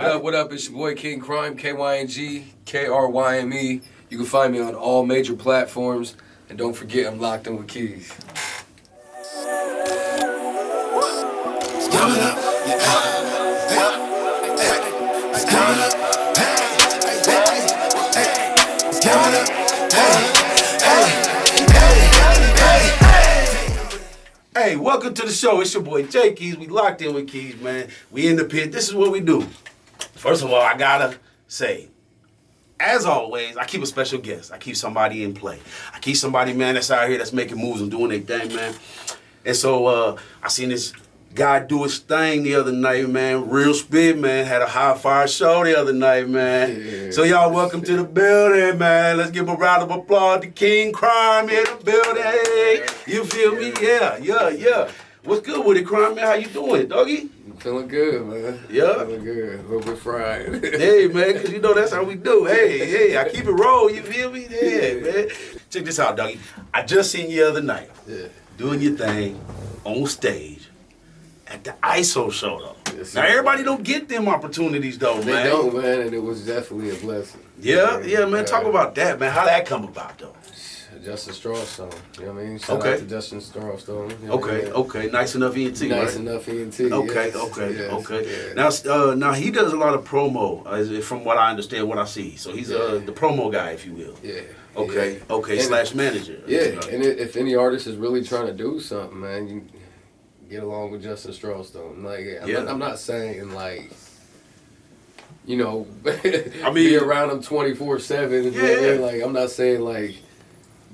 What up? It's your boy Kyng Kryme, Kyng Kryme. You can find me on all major platforms. And don't forget, I'm locked in with Keys. Hey, welcome to the show. It's your boy J Keys. We locked in with Keys, man. We in the pit. This is what we do. First of all, I gotta say, as always, I keep a special guest. I keep somebody in play. I keep somebody, man, that's out here that's making moves and doing their thing, man. And so I seen this guy do his thing the other night, man. Real spit, man. Had a high fire show the other night, man. Yeah. So y'all welcome to the building, man. Let's give a round of applause to Kyng Kryme in the building. You feel me? Yeah. What's good with it, Kryme, man? How you doing, doggy? Feeling good, man. Yeah? Feeling good. A little bit fried. Hey, man, because you know that's how we do. Hey, I keep it roll, you feel me? Yeah, man. Check this out, doggy. I just seen you the other night doing your thing on stage at the ISO show, though. Yes, now, everybody don't get them opportunities, though, man. They don't, man, and it was definitely a blessing. Yeah, man. Talk about that, man. How that come about, though? Justin Strawstone, you know what I mean? Shout out to Justin Strawstone. You know okay. Nice enough ENT, Nice enough ENT, Okay. Yes. Now he does a lot of promo, from what I understand, what I see. So he's the promo guy, if you will. Yeah. Okay, / manager. Yeah, and if any artist is really trying to do something, man, you get along with Justin Strawstone. Like, I'm not saying, like, you know, I mean, be around him 24/7. Yeah. Like, I'm not saying, like,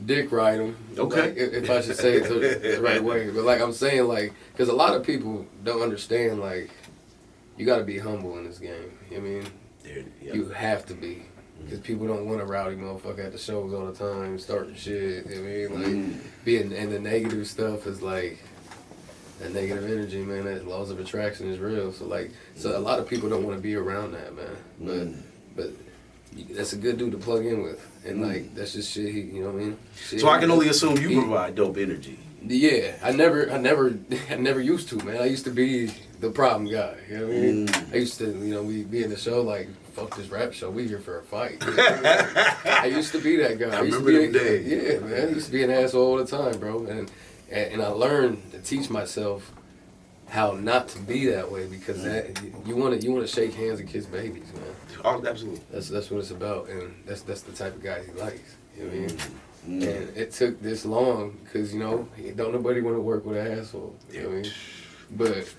dick ride him. Okay. Like, if I should say it the right way. But, like, I'm saying, like, because a lot of people don't understand, like, you got to be humble in this game. You know what I mean? You have to be. Because people don't want a rowdy motherfucker at the shows all the time, starting shit. You know what I mean? Like, being, and the negative stuff is, like, that negative energy, man, that laws of attraction is real. So, like, a lot of people don't want to be around that, man. But that's a good dude to plug in with. And, like, that's just shit, you know what I mean? Shit, so I can only assume you provide dope energy. Yeah, I never used to, man. I used to be the problem guy, you know what I mean? I used to, you know, we be in the show like, fuck this rap show, we here for a fight. You know what I mean? I used to be that guy. I remember them days. Yeah, man, I used to be an asshole all the time, bro. And I learned to teach myself how not to be that way, because you want to shake hands and kiss babies, man. Oh, absolutely. That's what it's about, and that's the type of guy he likes. You know what I mean? And it took this long because, you know, don't nobody want to work with an asshole. You know what I mean? But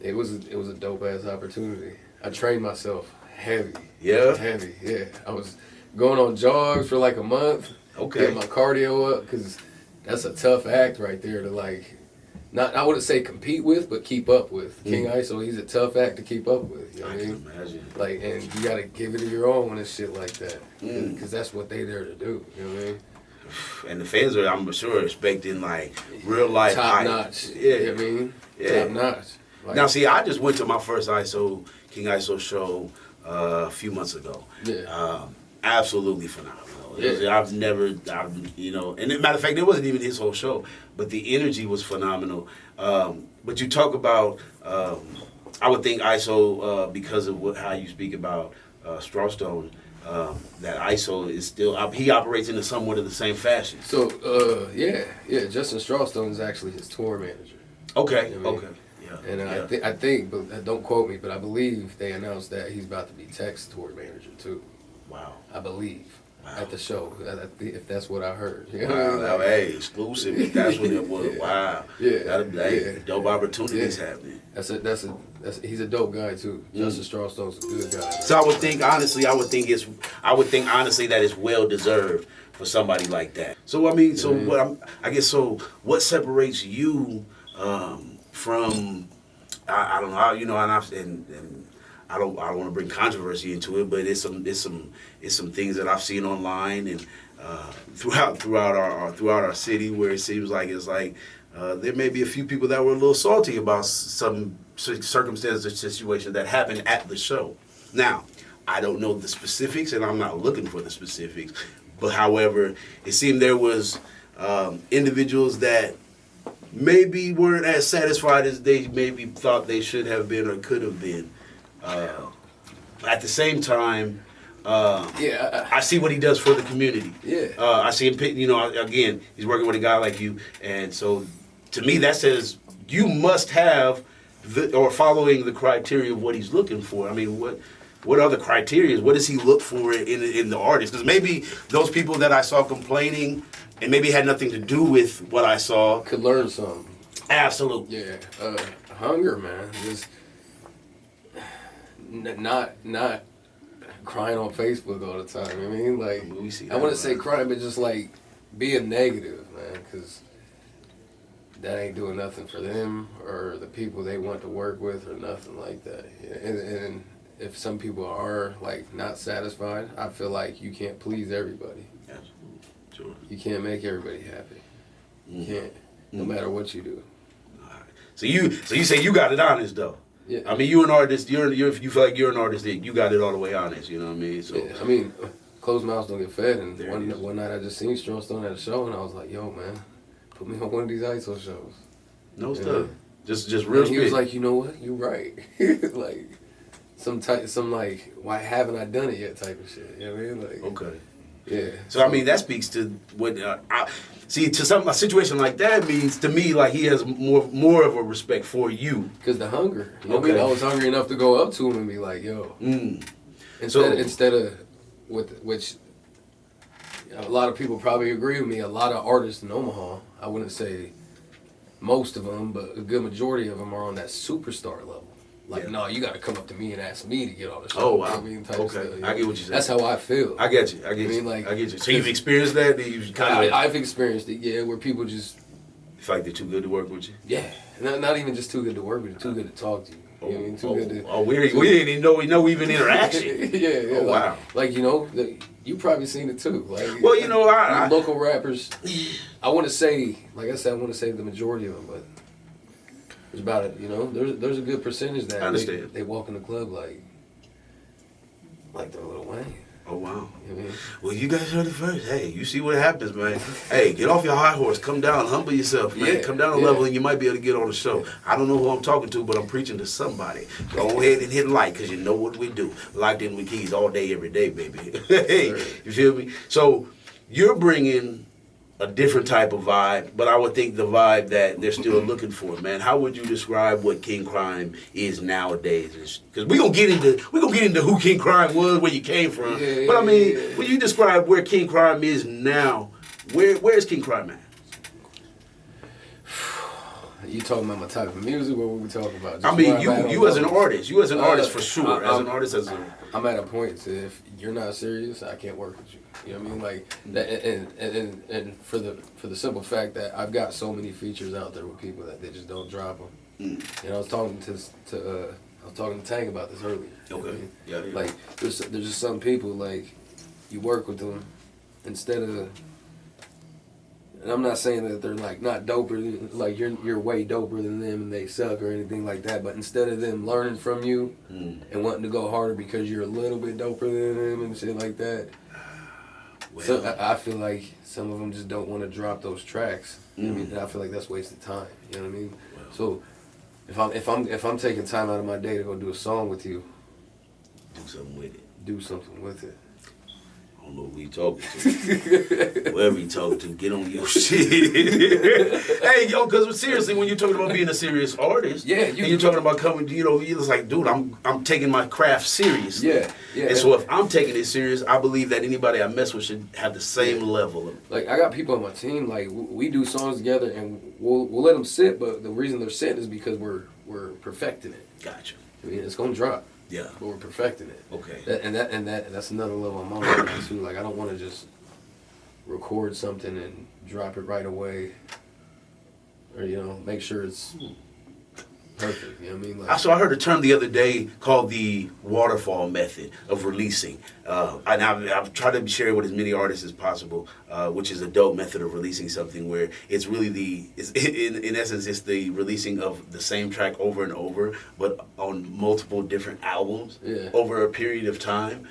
it was a dope ass opportunity. I trained myself heavy. Yeah. Heavy. Yeah. I was going on jogs for like a month. Okay. Getting my cardio up, because that's a tough act right there to, like, not, I wouldn't say compete with, but keep up with. King ISO, he's a tough act to keep up with. You know what I mean? Can imagine. Like, and you gotta give it to your own and shit like that, because that's what they there to do. You know what I mean? And the fans are, I'm sure, expecting, like, real life top notch. Yeah. You know what I mean? Yeah. Top notch. Like, now, see, I just went to my first Kyng ISO show a few months ago. Yeah. Absolutely phenomenal. Yeah. I've you know, and as a matter of fact, it wasn't even his whole show, but the energy was phenomenal. But you talk about, I would think ISO, because of how you speak about Strawstone, that ISO is still, he operates in somewhat of the same fashion. So, Justin Strawstone is actually his tour manager. Okay, you know what I mean? Yeah. And I think, but don't quote me, but I believe they announced that he's about to be Tech's tour manager too. Wow. I believe. Wow. At the show, if that's what I heard. You know? Wow. Hey, exclusive. If that's what it was. Wow. Yeah. Dope opportunities happening. He's a dope guy too. Justin Strawstone's a good guy. So I would think honestly that it's well deserved for somebody like that. So I mean, what separates you from I don't know, you know, and I don't want to bring controversy into it, but it's some things that I've seen online and throughout our city, where it seems like there may be a few people that were a little salty about some circumstances or situations that happened at the show. Now, I don't know the specifics, and I'm not looking for the specifics, but however, it seemed there was individuals that maybe weren't as satisfied as they maybe thought they should have been or could have been at the same time, Yeah. I see what he does for the community. Yeah. I see him, you know, again, he's working with a guy like you. And so to me, that says you must have or following the criteria of what he's looking for. I mean, what are the criteria? What does he look for in the artist? Because maybe those people that I saw complaining and maybe had nothing to do with what I saw could learn something. Absolutely. Yeah. Hunger, man. Just not crying on Facebook all the time. I mean, like, I wouldn't say crying, but just like being negative, man, because that ain't doing nothing for them or the people they want to work with or nothing like that. And if some people are like not satisfied, I feel like you can't please everybody. Absolutely. Sure. You can't make everybody happy. You can't, no matter what you do. All right. So you say you got it honest though. Yeah. I mean, you an artist. You feel like you're an artist. You got it all the way honest. You know what I mean? So yeah, I mean, closed mouths don't get fed. And There one night I just seen Strong Stone at a show, and I was like, "Yo, man, put me on one of these ISO shows." no stuff. Just real. And he was like, "You know what? You're right." Like some like, why haven't I done it yet? Type of shit. You know what I mean? Like, okay. Yeah. So I mean, that speaks to what I see. To a situation like that means to me like he has more of a respect for you. Because the hunger. You know what I mean? I was hungry enough to go up to him and be like, "Yo." Instead of which a lot of people probably agree with me. A lot of artists in Omaha, I wouldn't say most of them, but a good majority of them are on that superstar level. Like, no, you got to come up to me and ask me to get on the show. Oh, wow. You know what I mean? Type Okay. stuff, you know? I get what you're saying. That's how I feel. I get you. I get you. So you've experienced that? I've experienced it, yeah, where people just... feel like they're too good to work with you? Yeah. Not even just too good to work with you, too good to talk to you. You know what I mean? Too good to... we didn't even know we even interaction. yeah. Oh, wow. Like, you know, you probably seen it too. Like, well, you know, local rappers, I want to say, like I said, I want to say the majority of them, but there's about it, you know, there's a good percentage that I understand. They walk in the club like they're Lil Wayne. Oh, wow. You know what I mean? Well, you guys heard it first. Hey, you see what happens, man. Hey, get off your high horse. Come down. Humble yourself, man. Yeah, Come down a level and you might be able to get on the show. I don't know who I'm talking to, but I'm preaching to somebody. Go ahead and hit like because you know what we do. Locked in with keys all day, every day, baby. Hey, you feel me? So you're bringing a different type of vibe, but I would think the vibe that they're still looking for, man. How would you describe what Kyng Kryme is nowadays? Because we're gonna get into who Kyng Kryme was, where you came from. But I mean, when you describe where Kyng Kryme is now, where's Kyng Kryme at? You talking about my type of music? What were we talking about? I mean, you as an artist, for sure. I'm at a point to if you're not serious, I can't work with you. You know what I mean? Like that, and for the simple fact that I've got so many features out there with people that they just don't drop them. And I was talking to Tank about this earlier. Okay. I mean? Yeah. Like there's just some people like you work with them instead of. And I'm not saying that they're like not doper, like you're way doper than them and they suck or anything like that. But instead of them learning from you and wanting to go harder because you're a little bit doper than them and shit like that, so I feel like some of them just don't want to drop those tracks. I mean, and I feel like that's wasted time. You know what I mean? So if I'm taking time out of my day to go do a song with you, do something with it. it. I don't know who you talking to. Whoever you talking to, get on your shit. Hey, yo, because seriously, when you're talking about being a serious artist, and you're talking about coming, you know, you're just like, dude, I'm taking my craft seriously. Yeah. And so if I'm taking it serious, I believe that anybody I mess with should have the same level of. Like I got people on my team, like we do songs together, and we'll let them sit, but the reason they're sitting is because we're perfecting it. Gotcha. I mean, it's gonna drop. Yeah. But we're perfecting it. Okay. That's another level I'm on right now too. Like I don't want to just record something and drop it right away, or make sure it's perfect. You know what I mean? Like, so I heard a term the other day called the waterfall method of releasing. And I've tried to share it with as many artists as possible, which is a dope method of releasing something where it's really in essence, it's the releasing of the same track over and over, but on multiple different albums over a period of time.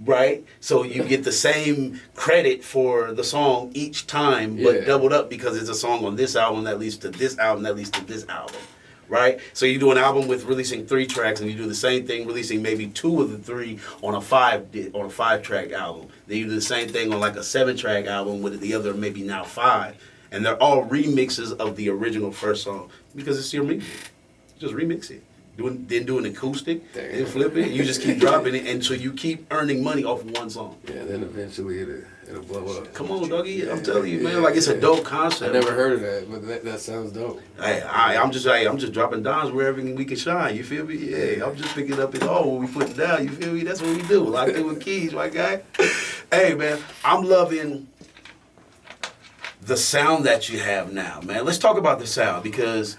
Right? So you get the same credit for the song each time, but doubled up because it's a song on this album that leads to this album that leads to this album. right? So you do an album with releasing 3 tracks, and you do the same thing, releasing maybe 2 of the 3 on a 5-track album. Then you do the same thing on like a 7-track album with the other maybe now 5, and they're all remixes of the original first song because it's your music. Just remix it. Do an acoustic, then flip it. You just keep dropping it until you keep earning money off one song. Yeah, then eventually it'll blow up. Come on, Doggy. I'm telling you, man. Like, it's a dope concept. I never heard of that, but that sounds dope. I'm just dropping dimes wherever we can shine. You feel me? Yeah, I'm just picking up it all when we put it down. You feel me? That's what we do. Locked in with keys, my guy. Hey, man, I'm loving the sound that you have now, man. Let's talk about the sound because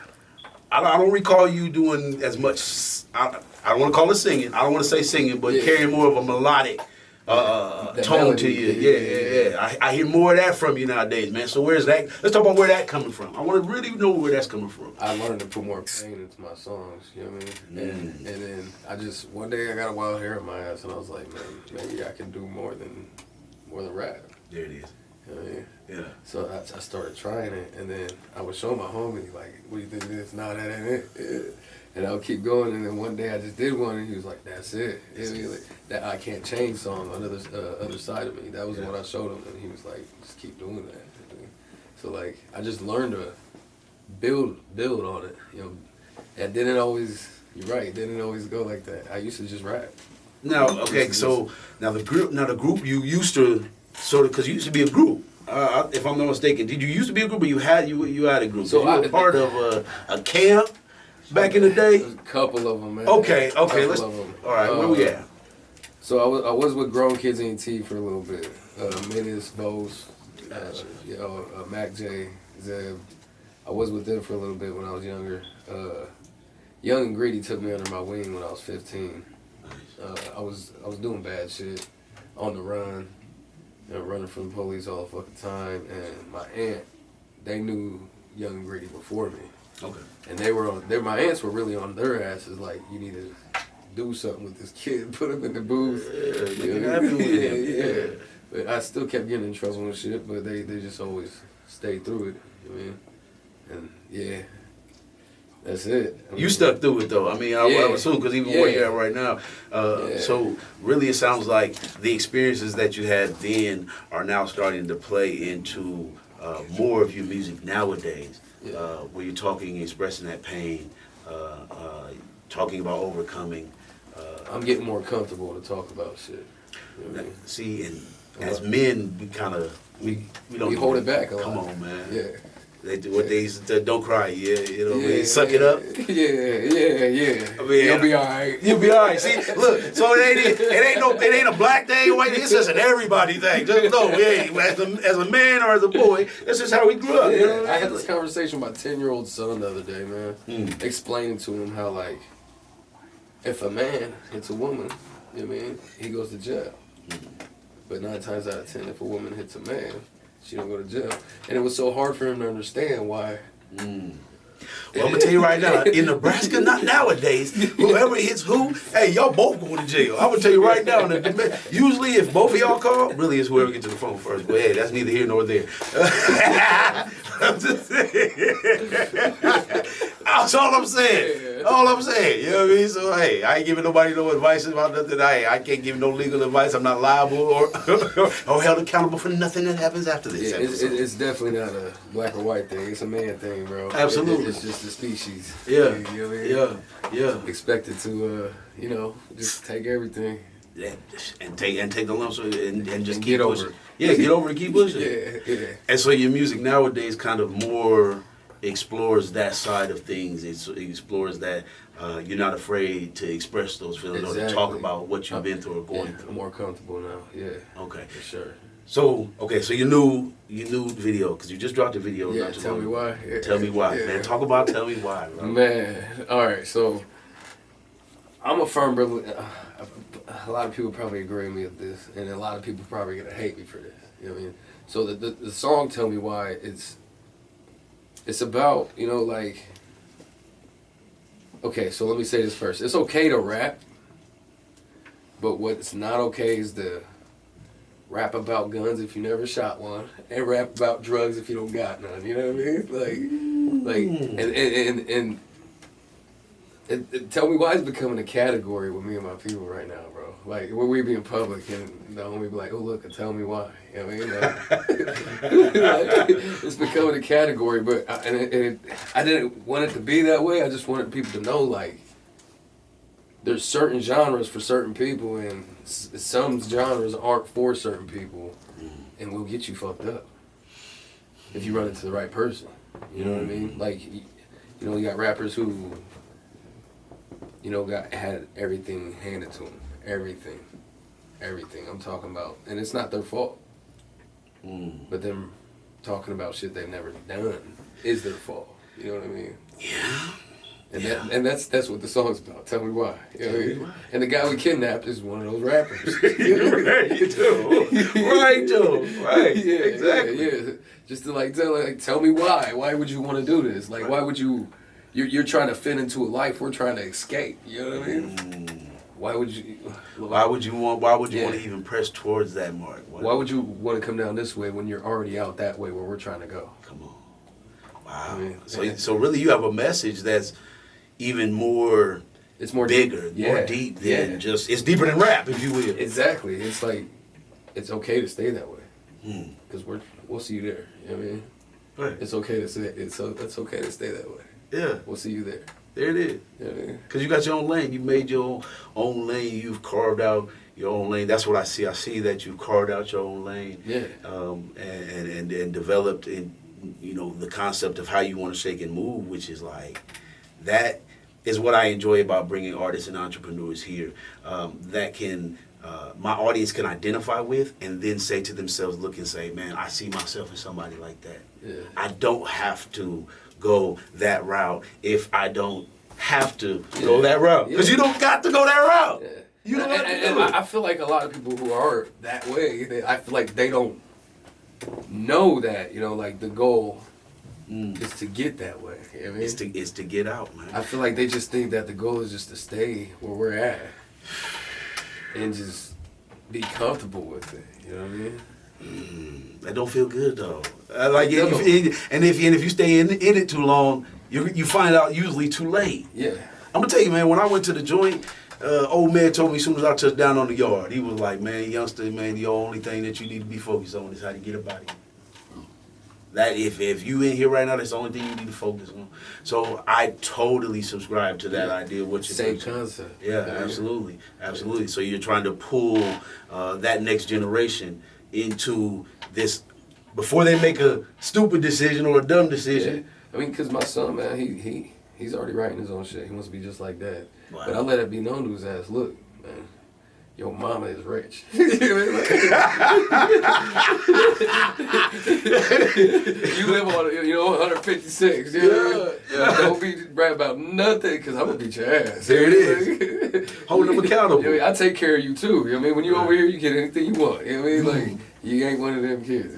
I don't recall you doing as much. I don't want to call it singing. I don't want to say singing, but carrying more of a melodic tone melody, to you. Yeah. I hear more of that from you nowadays, man. So where's that? Let's talk about where that coming from. I want to really know where that's coming from. I learned to put more pain into my songs. You know what I mean? And then one day I got a wild hair in my ass, and I was like, man, maybe I can do more than rap. There it is. You know what I mean? Yeah. So I started trying it, and then I would show my homie, like, what do you think of this? Nah, that ain't it. Yeah. And I would keep going, and then one day I just did one, and he was like, that's it. That I can't change song on other side of me. That was what I showed him, and he was like, just keep doing that. So, like, I just learned to build on it, you know. And didn't always, you're right, didn't always go like that. I used to just rap. Now, okay, so now the group you used to sort of, because you used to be a group. If I'm not mistaken, did you used to be a group, or you had a group? So you were part of a camp back in the day. There's a couple of them, man. Okay, let's. All right, where we at? So I was with Grown Kids E.T. for a little bit. Menace, Bose, Mac J, Zeb. I was with them for a little bit when I was younger. Young and Greedy took me under my wing when I was 15. I was doing bad shit, on the run, running from the police all the fucking time. And my aunt, they knew Young and Greedy before me. Okay. And my aunts were really on their asses, like, you need to do something with this kid, put him in the booth. Yeah. But I still kept getting in trouble and shit, but they just always stayed through it. You know what I mean? And yeah, that's it. You stuck through it though. I mean, I assume, because even where you're at right now. So really, it sounds like the experiences that you had then are now starting to play into more of your music nowadays. Where you're talking, expressing that pain, talking about overcoming. I'm getting more comfortable to talk about shit. You know what I mean? See, and as men, we kind of we don't hold it back a lot. Come on, man. Yeah. They do what they used to, don't cry, you know what I mean? Suck it up. Yeah. I mean, you'll be all right. You'll be all right. See, look, so it ain't a black thing, white thing. It's just an everybody thing. Just know, as a man or as a boy, that's just how we grew up. Yeah. You know what I had this conversation with my 10-year-old son the other day, man, explaining to him how, like, if a man hits a woman, you know what I mean, he goes to jail. But 9 times out of 10, if a woman hits a man, she don't go to jail. And it was so hard for him to understand why. Well, I'm going to tell you right now, in Nebraska, not nowadays, whoever hits who, hey, y'all both going to jail. I'm going to tell you right now, usually if both of y'all call, really it's whoever gets to the phone first. But hey, that's neither here nor there. I'm just saying. That's all I'm saying. All I'm saying. You know what I mean? So, hey, I ain't giving nobody no advice about nothing. I can't give no legal advice. I'm not liable or held accountable for nothing that happens after this episode. It's definitely not a black or white thing. It's a man thing, bro. Absolutely. It's just a species. Yeah. You know what I mean? Yeah. Expected to, just take everything. Yeah, and take the lumps and just and keep get pushing. over it. Yeah, get over it, keep pushing. Yeah. And so your music nowadays kind of more explores that side of things. It explores that you're not afraid to express those feelings or to talk about what you've been through or going through. I'm more comfortable now. Yeah. Okay. For sure. So your new video, because you just dropped a video. Yeah. Not too Tell long me ago. why. Yeah. Tell me why, man. Tell me why, bro. Man. All right. So I'm a firm believer. A lot of people probably agree with me with this, and a lot of people probably gonna hate me for this. You know what I mean? So the song "Tell Me Why" it's about, like. Okay, so let me say this first. It's okay to rap, but what's not okay is to rap about guns if you never shot one, and rap about drugs if you don't got none. You know what I mean? And Tell me why it's becoming a category with me and my people right now, bro. Like, when we be in public and the homie be like, oh, look, and tell me why. You know what I mean? Like, it's becoming a category, but I didn't want it to be that way. I just wanted people to know, like, there's certain genres for certain people, and some genres aren't for certain people, and will get you fucked up if you run into the right person. You know what I mean? Like, you got rappers who, had everything handed to them. Everything. I'm talking about. And it's not their fault. But them talking about shit they've never done is their fault. You know what I mean? Yeah. And that's what the song's about. Tell me why. You know what I mean? And the guy we kidnapped is one of those rappers. Right, you do. Right. Yeah, exactly. Yeah. Just to tell me why. Why would you want to do this? Like, why would you? You're trying to fit into a life. We're trying to escape. You know what I mean? Why would you? Why would you want to even press towards that mark? Why would you want to come down this way when you're already out that way where we're trying to go? Come on. Wow. I mean, so really, you have a message that's even more. It's more bigger, more deep than just. It's deeper than rap, if you will. Exactly. It's like it's okay to stay that way because we'll see you there. You know what I mean? Right. It's okay to say it's okay to stay that way. Yeah. We'll see you there. There it is. Because you got your own lane. You made your own lane. You've carved out your own lane. That's what I see. I see that you've carved out your own lane. Yeah. And developed in the concept of how you want to shake and move, which is like that is what I enjoy about bringing artists and entrepreneurs here. That can my audience can identify with and then say to themselves, look and say, man, I see myself in somebody like that. Yeah. I don't have to go that route if I don't have to go that route. Because you don't got to go that route. Yeah. You don't have to and do it. I feel like a lot of people who are that way, I feel like they don't know that, like the goal is to get that way. You know what I mean? It's to get out, man. I feel like they just think that the goal is just to stay where we're at and just be comfortable with it. You know what I mean? That don't feel good though. If you stay in it too long, you find out usually too late. Yeah. I'm gonna tell you, man. When I went to the joint, old man told me as soon as I touched down on the yard, he was like, "Man, youngster, man, the only thing that you need to be focused on is how to get up out of here. That if you in here right now, that's the only thing you need to focus on." So I totally subscribe to that idea. What you same concept. Yeah, absolutely. So you're trying to pull that next generation into this before they make a stupid decision or a dumb decision. Yeah. I mean, because my son, man, he's already writing his own shit. He wants to be just like that. Wow. But I let it be known to his ass, look, man, your mama is rich. You live on, 156. Don't be bragging about nothing, because I'm going to beat your ass. There it is. Hold them accountable. I take care of you, too. You know what I mean? When you over here, you get anything you want. You know what I mean? Like, you ain't one of them kids.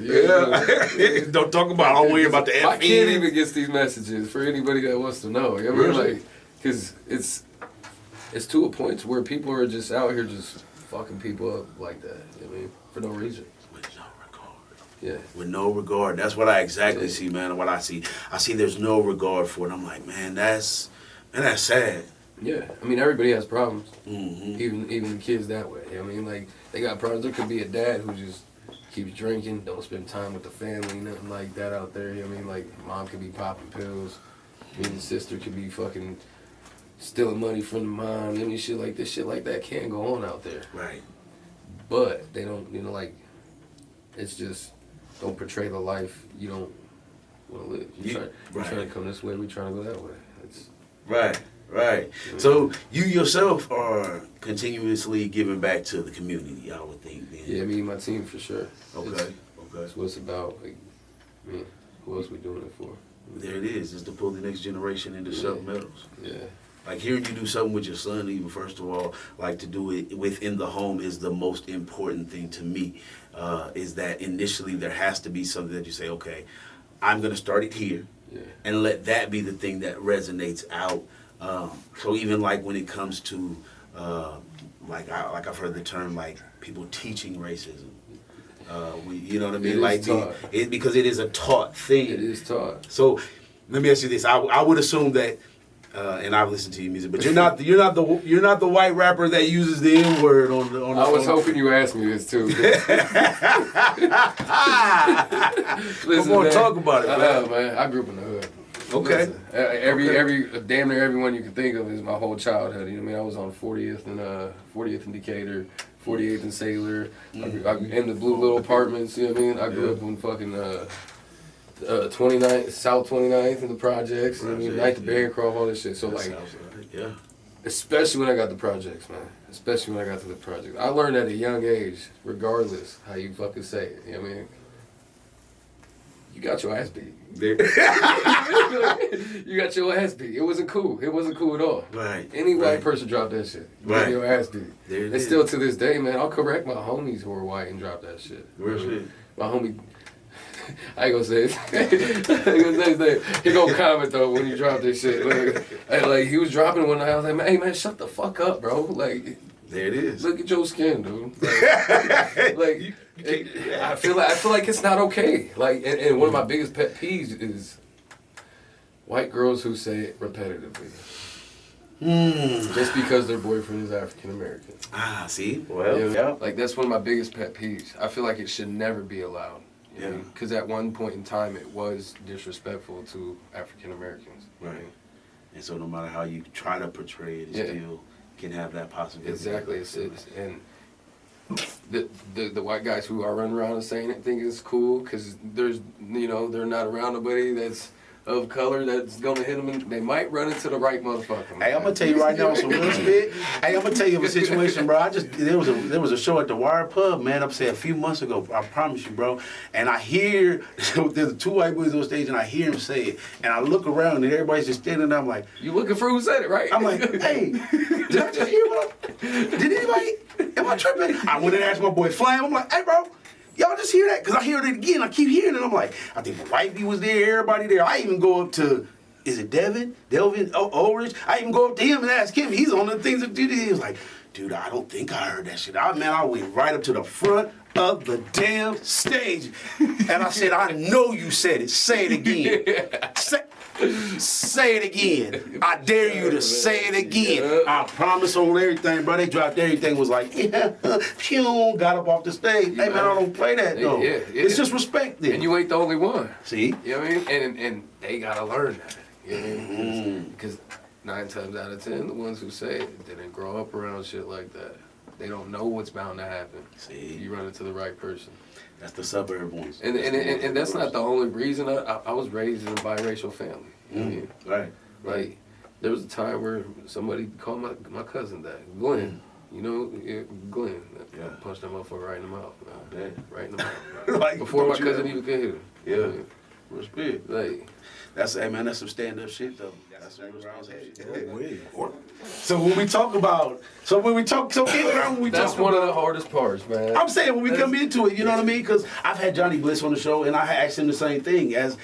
Don't talk about, I don't worry about the My kid even gets these messages for anybody that wants to know. You know what I mean? Like, because it's to a point where people are just out here just fucking people up like that. You know what I mean? For no reason. With no regard. Yeah. With no regard. That's what I exactly see, man. What I see there's no regard for it. I'm like, man, that's sad. Yeah. I mean, everybody has problems. Mm-hmm. Even kids that way. You know what I mean? Like, they got problems. There could be a dad who just keeps drinking, don't spend time with the family, nothing like that out there. You know what I mean? Like, mom could be popping pills. Me and sister could be fucking stealing money from the mom. I mean, shit like that can't go on out there. Right. But they don't, it's just, don't portray the life you don't want to live. You're trying to come this way, we trying to go that way. Right. So you yourself are continuously giving back to the community, I would think. Man. Yeah, me and my team for sure. Okay. That's what it's about. Like, who else we doing it for? There it is to pull the next generation into something else. Yeah. Like hearing you do something with your son, even first of all, like to do it within the home is the most important thing to me. Is that initially there has to be something that you say, okay, I'm going to start it here, and let that be the thing that resonates out. So even like when it comes to like I've heard the term like people teaching racism. You know what I mean? Like because it is a taught thing. It is taught. So let me ask you this: I would assume that And I've listened to your music, but you're not the white rapper that uses the N word on the. I was hoping you asked me this too. Listen, Come on, man, talk about it, man. I grew up in the hood. Okay. Listen, every damn near everyone you can think of is my whole childhood. You know what I mean? I was on 40th and Decatur, 48th and Sailor. I in the Blue Little Apartments. You know what I mean? I grew up in fucking 29th, South 29th in the projects. You know what I mean? Ninth to Bancroft, all this shit. So like, yeah. especially when I got the projects, man. Especially when I got to the project. I learned at a young age, regardless how you fucking say it. You know what I mean? You got your ass beat. You got your ass beat. It wasn't cool. It wasn't cool at all. Right. Any white person dropped that shit. You got your ass beat. And still to this day, man, I'll correct my homies who are white and drop that shit. Real shit. My homie, I ain't gonna say it. I ain't gonna say his name. He gonna comment though when you drop this shit. Like he was dropping one night. I was like, hey man, shut the fuck up, bro. Like, there it is. Look at your skin, dude. Like, I feel like it's not okay. Like, and one of my biggest pet peeves is white girls who say it repetitively. Just because their boyfriend is African American. Ah, see? Well, yeah. Like, that's one of my biggest pet peeves. I feel like it should never be allowed. You know? Because at one point in time, it was disrespectful to African Americans. Right. You know? And so no matter how you try to portray it, it still can have that possibility. Exactly. And the white guys who are running around and saying it think it's cool because there's, they're not around nobody that's of color that's gonna hit them, and they might run into the right motherfucker. Hey, I'm gonna tell you right now, some real spit. Hey, I'm gonna tell you of a situation, bro. There was a show at the Wire Pub, man. I'm saying a few months ago. I promise you, bro. And I hear there's two white boys on stage, and I hear him say it, and I look around, and everybody's just standing there. I'm like, you looking for who said it, right? I'm like, hey, did I just hear what? Did anybody? Am I tripping? I went and asked my boy Flam. I'm like, hey, bro. Y'all just hear that? Because I hear it again. I keep hearing it. I'm like, I think the wifey was there, everybody there. I even go up to, is it Delvin, Ulrich? I even go up to him and ask him. He's on the things that do this. He was like, dude, I don't think I heard that shit. I went right up to the front of the damn stage. And I said, I know you said it. Say it again. Say it again. I dare you to say it again. I promise on everything, bro. They dropped everything. Was like, phew, got up off the stage. Hey, man, I don't play that, though. It's just respect then. And you ain't the only one. See? You know what I mean? And they got to learn that. You know what I mean? Because 9 times out of 10, the ones who say it didn't grow up around shit like that. They don't know what's bound to happen. See? You run into the right person. That's the suburb ones. And that's not the only reason. I was raised in a biracial family. You know what I mean? Right. Like, there was a time where somebody called my cousin that, Glenn. You know, Glenn. Yeah. I punched that motherfucker right in the mouth. Right in the mouth. Like, before my cousin even could hit him. Yeah. You know what I mean? Respect. Like, that's some stand up shit though. That's some shit. So when we talk about, so Kyng Kryme, that's one of the hardest parts, man. I'm saying when we come into it, you know what I mean? Because I've had Johnny Bliss on the show, and I asked him the same thing as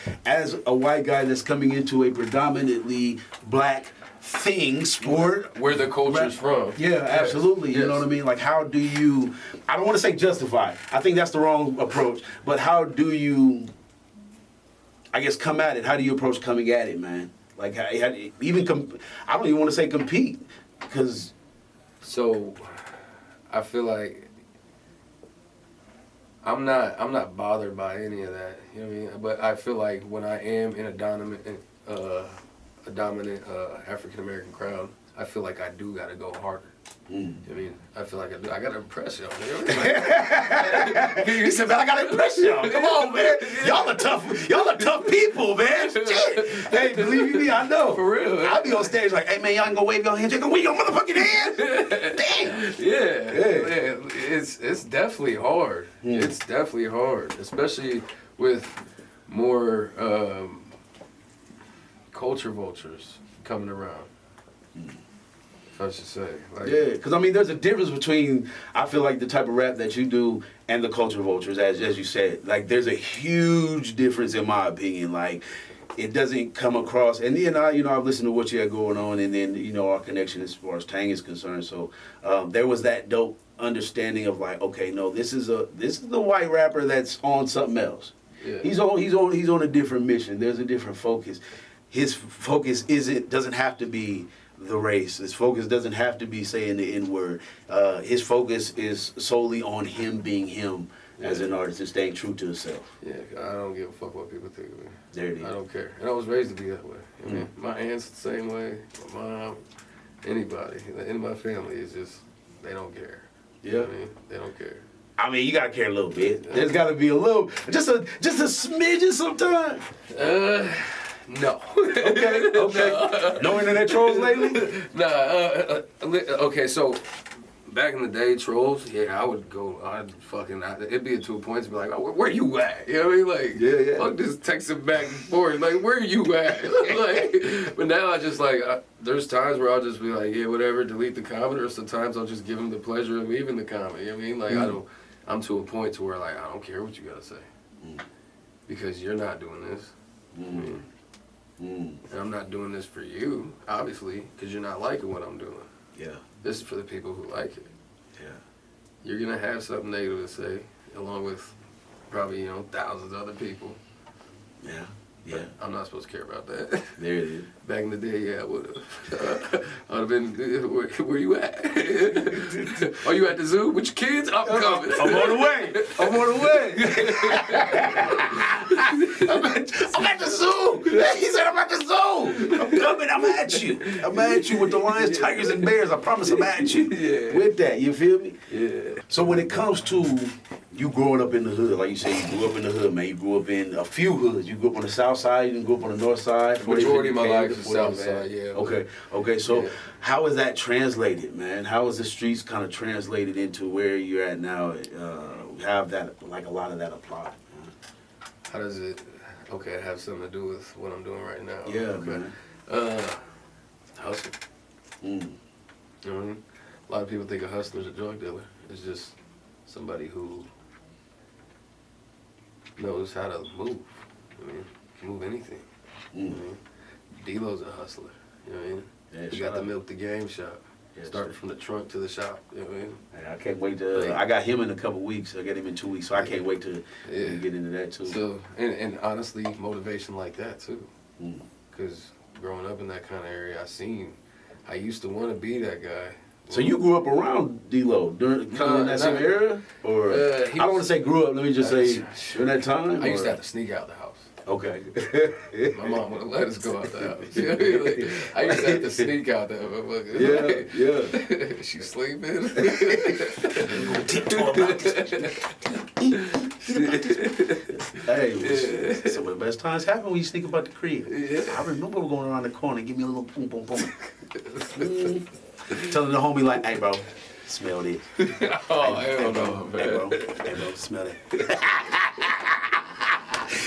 a white guy that's coming into a predominantly black sport. Where the culture's from. Yeah, absolutely. You know what I mean? Like, how do you? I don't want to say justify. I think that's the wrong approach. But how do you? I guess come at it. How do you approach coming at it, man? Like, how I don't even want to say compete, because. So, I feel like I'm not bothered by any of that. You know what I mean? But I feel like when I am in a dominant African American crowd, I feel like I do gotta go harder. I mean, I feel like I do. I gotta impress y'all. He said, man, I gotta impress y'all. Come on, man. Y'all are tough people, man. Shit. Hey, believe me, I know. For real. I'll be on stage like, hey, man, y'all ain't gonna wave your hand. Y'all gonna wave your motherfucking hand. Damn. Yeah. It's definitely hard. It's definitely hard, especially with more culture vultures coming around. I should say. Like, yeah, because I mean, there's a difference between, I feel like, the type of rap that you do and the culture vultures, as you said. Like, there's a huge difference, in my opinion. Like, it doesn't come across, and then I've listened to what you had going on, and then our connection as far as Tang is concerned. So there was that dope understanding of like, okay, no, this is the white rapper that's on something else. Yeah. He's on a different mission. There's a different focus. his focus doesn't have to be the race. His focus doesn't have to be saying the N-word. His focus is solely on him being him as an artist and staying true to himself. Yeah, I don't give a fuck what people think of me. There it is. I don't care. And I was raised to be that way. I mean, my aunt's the same way. My mom, anybody in my family is just, they don't care. Yeah. You know what I mean? They don't care. I mean, you gotta care a little bit. There's gotta be a little, just a smidgen sometimes. No. Okay. No. No internet trolls lately? Nah. Okay, so back in the day, trolls, yeah, it'd be to a point to be like, oh, where you at? You know what I mean? Like, Yeah. fuck this texting back and forth. Like, where you at? Like, but now I just like, there's times where I'll just be like, yeah, whatever, delete the comment, or sometimes I'll just give them the pleasure of leaving the comment. You know what I mean? Like, I'm to a point to where like, I don't care what you gotta say. Because you're not doing this. And I'm not doing this for you, obviously, because you're not liking what I'm doing. Yeah. This is for the people who like it. Yeah. You're gonna have something negative to say, along with probably, thousands of other people. Yeah. But I'm not supposed to care about that. There it is. Back in the day, yeah, I would have. I'd have been, where you at? Are you at the zoo with your kids? I'm coming. I'm on the way. I'm at the zoo. He said I'm at the zoo. I'm coming. I'm at you. I'm at you with the lions, tigers, and bears. I promise I'm at you. Yeah. With that, you feel me? Yeah. So when it comes to you growing up in the hood, like you say, you grew up in the hood, man. You grew up in a few hoods. You grew up on the south side. You didn't grow up on the north side. Majority of my life is south side, yeah. Okay. So how is that translated, man? How is the streets kind of translated into where you're at now? Have that, like a lot of that applied? How does it, have something to do with what I'm doing right now? Yeah, man. Hustle. You know what I mean? A lot of people think a hustler's a drug dealer. It's just somebody who knows how to move. I mean, can move anything. You know what I mean? D-Lo's a hustler. You know what I mean? Yeah, He got the milk the game shop. Yeah, Starting from the trunk to the shop. You know what I mean? I can't wait to. I got him in a couple weeks. I got him in 2 weeks, so I can't wait to get into that too. So, and honestly, motivation like that too. Because growing up in that kind of area, I used to want to be that guy. So you grew up around D-Lo during that same era? Or I don't want to say grew up, let me just say during that time? I used to have to sneak out the house. Okay. My mom wouldn't let us go out the house. You know what I mean? Like, I used to have to sneak out there. Yeah. She's sleeping. Hey, some of the best times happen when you sneak about the crib. Yeah. I remember going around the corner and give me a little boom, boom, boom. Telling the homie like, hey, bro, smell this. Oh, hell no, man. Hey, bro, smell that.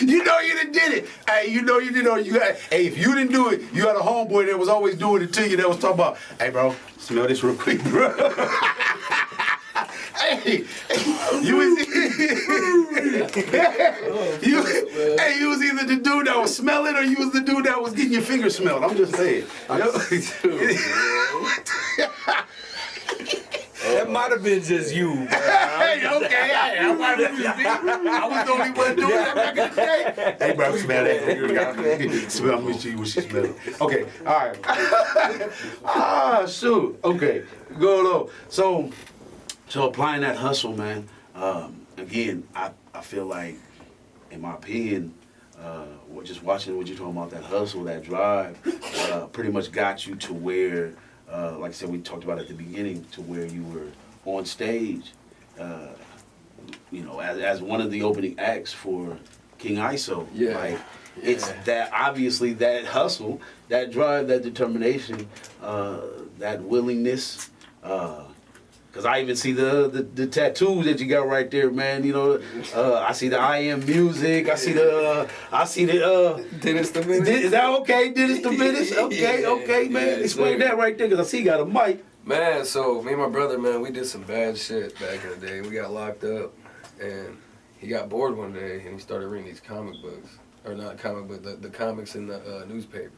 You know you done did it. Hey, you know you did it. Hey, if you didn't do it, you had a homeboy that was always doing it to you that was talking about, hey, bro, smell this real quick, bro. Hey, you was either the dude that was smelling or you was the dude that was getting your finger smelled. I'm just saying. That might have been just you. Hey, okay, I might have been just me. I was the only one doing that back in the day. Hey, bro, smell that. Smell, let me see what she smelling. Okay, all right. Shoot. Okay, go on. So applying that hustle, man. Again, I feel like, in my opinion, just watching what you're talking about, that hustle, that drive, pretty much got you to where, like I said, we talked about at the beginning, to where you were on stage, as one of the opening acts for King ISO. Yeah. Like, it's that, obviously, that hustle, that drive, that determination, that willingness, because I even see the tattoos that you got right there, man. I see the I Am Music. I see the Dennis the Menace. Is that okay? Dennis the Menace? Okay, man. Explain that right there, because I see you got a mic. Man, so me and my brother, man, we did some bad shit back in the day. We got locked up, and he got bored one day, and he started reading these comic books. Or not comic book, the comics in the newspaper.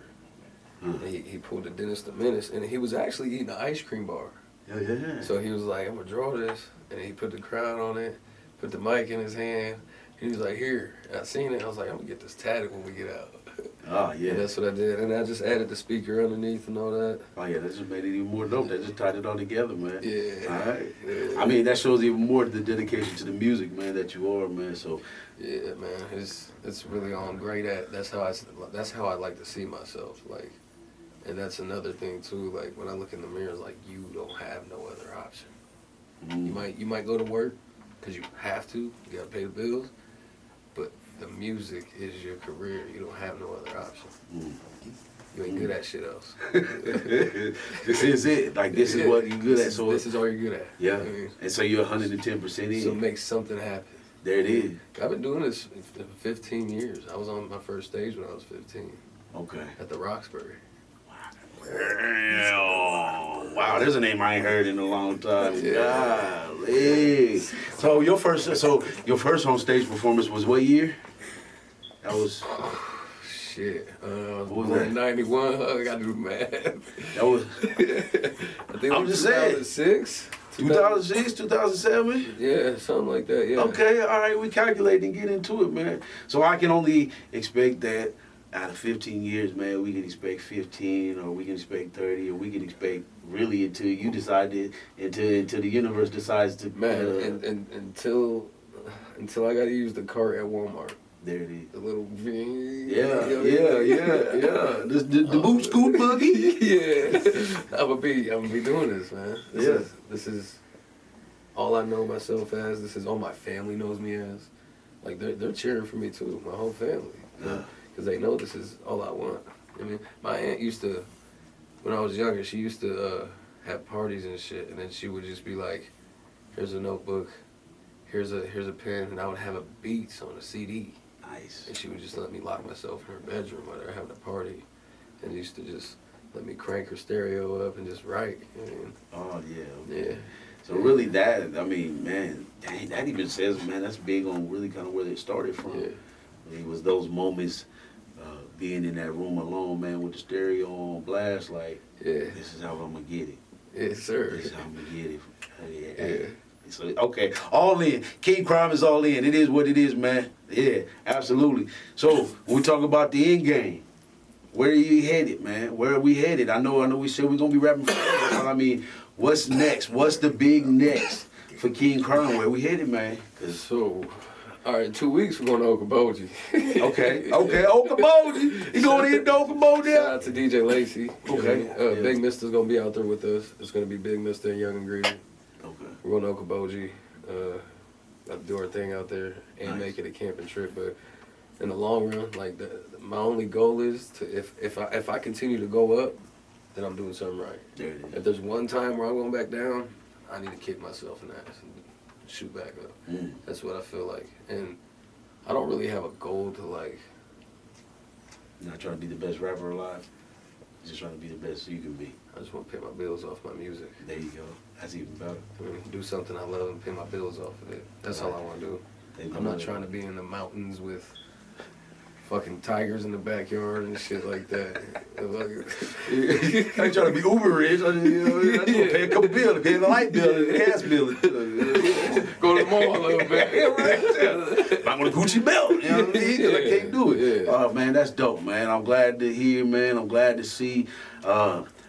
And he pulled the Dennis the Menace, and he was actually eating an ice cream bar. Yeah. So he was like, I'm gonna draw this, and he put the crown on it, put the mic in his hand, and he was like, here. And I seen it, I was like, I'm gonna get this tatted when we get out. Oh, yeah. And that's what I did. And I just added the speaker underneath and all that. Oh, yeah, that just made it even more dope. That just tied it all together, man. Yeah. All right. Yeah. I mean, that shows even more the dedication to the music, man, that you are, man. So, yeah, man, it's really all I'm great at. That's how I like to see myself, like, and that's another thing too. Like when I look in the mirror, it's like you don't have no other option. You might go to work because you have to. You gotta pay the bills, but the music is your career. You don't have no other option. You ain't good at shit else. This is it. Like this is what you're good at. So this is all you're good at. Yeah. I mean, And so you're 110% in. so make something happen. There it is. I've been doing this for 15 years. I was on my first stage when I was 15. Okay. At the Roxbury. Wow, there's a name I ain't heard in a long time. Yeah. Golly. So your first on stage performance was what year? That was shit. What was Born that? in 91. I gotta do math. That was I think I'm it was just saying. 2006. 2006, 2007? Yeah, something like that, yeah. Okay, all right, we calculate and get into it, man. So I can only expect that out of 15 years, man, we can expect 15 or we can expect 30 or we can expect really until you decide to, until the universe decides to. Man, and until I gotta use the cart at Walmart. There it is. The little Yeah. The boot scoot buggy. Yeah. I'm gonna be doing this, man. This is all I know myself as. This is all my family knows me as. Like they're cheering for me too, my whole family. Yeah. Because they know this is all I want. I mean, my aunt used to, when I was younger, she used to have parties and shit, and then she would just be like, "Here's a notebook, here's a pen," and I would have a Beats on a CD. Nice. And she would just let me lock myself in her bedroom while they were having a party, and used to just let me crank her stereo up and just write. I mean, Oh yeah. yeah. So really, that I mean, man, that even says, man, that's big on really kind of where it started from. Yeah. It was those moments, being in that room alone, man, with the stereo on blast, like, Yeah. this is how I'm gonna get it. Yes, sir. This is how I'm gonna get it. Yeah. So okay, all in. Kyng Kryme is all in. It is what it is, man. Yeah, absolutely. So when we talk about the end game, where are you headed, man? Where are we headed? I know we said we're gonna be rapping forever, but I mean, what's next? What's the big next for Kyng Kryme? Where we headed, man? 'Cause So, all right, in 2 weeks we're going to Okoboji. okay, Okoboji. You going in to Okoboji? Shout out to DJ Lacey. Okay. Yeah. Big Mister's gonna be out there with us. It's gonna be Big Mister and Young and Greedy. Okay. We're going to Okoboji. Got to do our thing out there and Nice. make it a camping trip. But in the long run, like my only goal is to if I continue to go up, then I'm doing something right. There it is. If there's one time where I'm going back down, I need to kick myself in the ass and shoot back up. That's what I feel like. And I don't really have a goal to like. You're not trying to be the best rapper alive. You're just trying to be the best you can be. I just want to pay my bills off my music. There you go. That's even better. I mean, do something I love and pay my bills off of it. That's all I want to do. I'm not trying to be in the mountains with fucking tigers in the backyard and shit like that. I ain't trying to be uber rich. I just pay a couple bills, pay the light bill, and the gas bill. Go to the mall a little bit. I'm on a Gucci belt. You know what I mean? 'Cause I can't do it. Yeah. Oh man, that's dope, man. I'm glad to hear, man. I'm glad to see.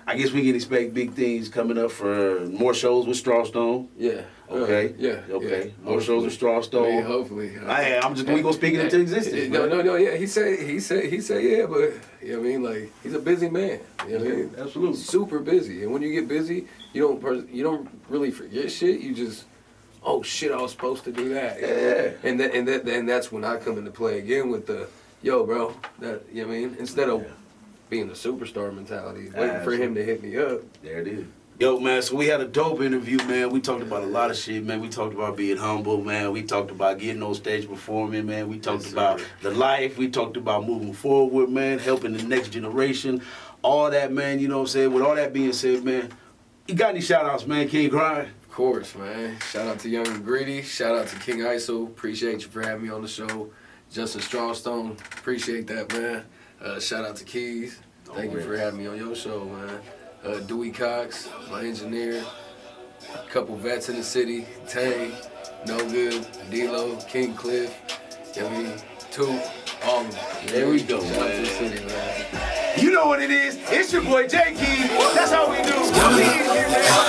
I guess we can expect big things coming up for more shows with Strawstone. Yeah. Okay. Yeah. Okay. Yeah. More shows with Strawstone. I mean, hopefully. We gonna speak it into existence. No. Yeah. He said. Yeah, but you know what I mean. Like he's a busy man. You know what I mean? Absolutely. Super busy, and when you get busy, you don't really forget shit. You just, oh shit, I was supposed to do that. Yeah. And that's when I come into play again with the, yo, bro. That you know what I mean. Instead of being the superstar mentality, waiting for him to hit me up. There it is. Yo, man, so we had a dope interview, man. We talked about a lot of shit, man. We talked about being humble, man. We talked about getting on stage performing, man. We talked about the life. We talked about moving forward, man, helping the next generation. All that, man, you know what I'm saying? With all that being said, man, you got any shout-outs, man, Kyng Kryme? Of course, man. Shout out to Young and Greedy. Shout out to King ISO. Appreciate you for having me on the show. Justin Strawstone. Appreciate that, man. Shout out to Keys. Thank you for having me on your show, man. Dewey Cox, my engineer. A couple vets in the city. Tay, No Good, D-Lo, King Cliff. You know what I mean? Two. All There we go, man. the city, man. You know what it is. It's your boy J Key. That's how we do. We in here, man.